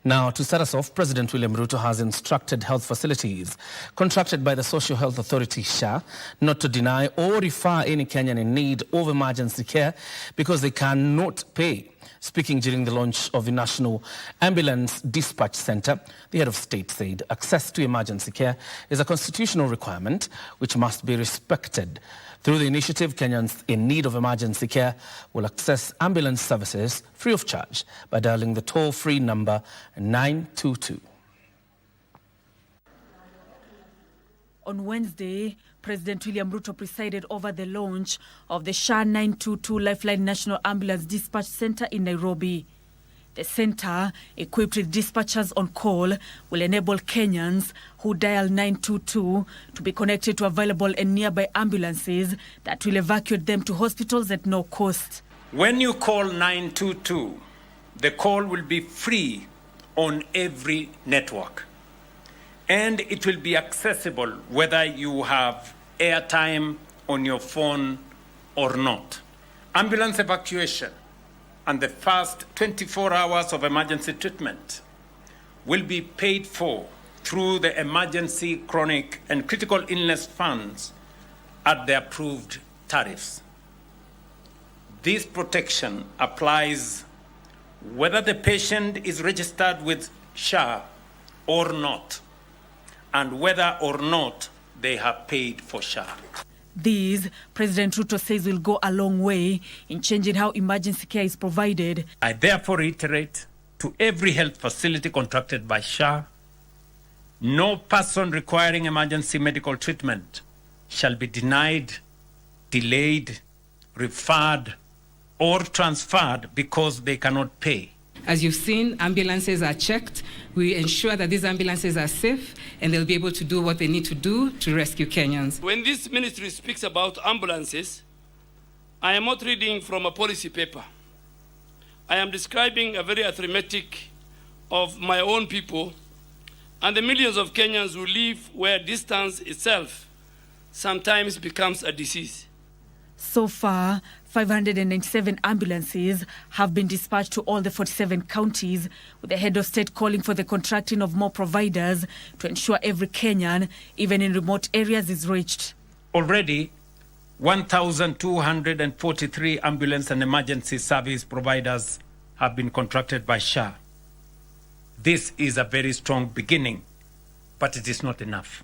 Now, to start us off, President William Ruto has instructed health facilities contracted by the Social Health Authority SHA not to deny or refer any Kenyan in need of emergency care because they cannot pay. Speaking during the launch of the National Ambulance Dispatch Centre, the head of state said access to emergency care is a constitutional requirement which must be respected. Through the initiative, Kenyans in need of emergency care will access ambulance services free of charge by dialing the toll-free number 922. On Wednesday, President William Ruto presided over the launch of the SHA 922 Lifeline National Ambulance Dispatch Centre in Nairobi. The centre, equipped with dispatchers on call, will enable Kenyans who dial 922 to be connected to available and nearby ambulances that will evacuate them to hospitals at no cost. When you call 922, the call will be free on every network. And it will be accessible whether you have airtime on your phone or not. Ambulance evacuation and the first 24 hours of emergency treatment will be paid for through the emergency, chronic, and critical illness funds at the approved tariffs. This protection applies whether the patient is registered with SHA or not, and whether or not they have paid for SHA. These, President Ruto says, will go a long way in changing how emergency care is provided. I therefore reiterate to every health facility contracted by SHA, no person requiring emergency medical treatment shall be denied, delayed, referred, or transferred because they cannot pay. As you've seen, ambulances are checked. We ensure that these ambulances are safe and they'll be able to do what they need to do to rescue Kenyans. When this ministry speaks about ambulances, I am not reading from a policy paper. I am describing a very arithmetic of my own people and the millions of Kenyans who live where distance itself sometimes becomes a disease. So far, 597 ambulances have been dispatched to all the 47 counties, with the head of state calling for the contracting of more providers to ensure every Kenyan, even in remote areas, is reached. Already, 1,243 ambulance and emergency service providers have been contracted by SHA. This is a very strong beginning, but it is not enough.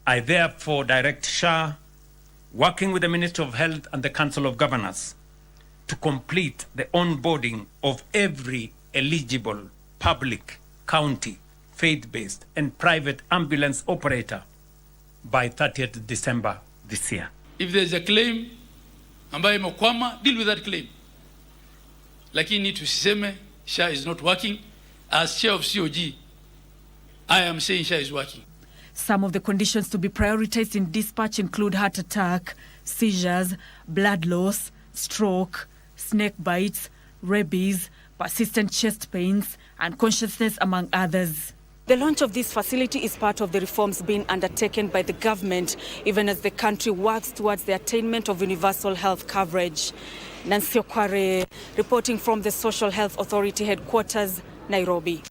I therefore direct SHA, working with the Ministry of Health and the Council of Governors, to complete the onboarding of every eligible public, county, faith-based and private ambulance operator by 30th December this year. If there's a claim ambayo imekwama, deal with that claim. Lakini tusiseme SHA is not working. As chair of COG, I am saying SHA is working. Some of the conditions to be prioritized in dispatch include heart attack, seizures, blood loss, stroke, snake bites, rabies, persistent chest pains, and consciousness, among others. The launch of this facility is part of the reforms being undertaken by the government, even as the country works towards the attainment of universal health coverage. Nancy Okware, reporting from the Social Health Authority headquarters, Nairobi.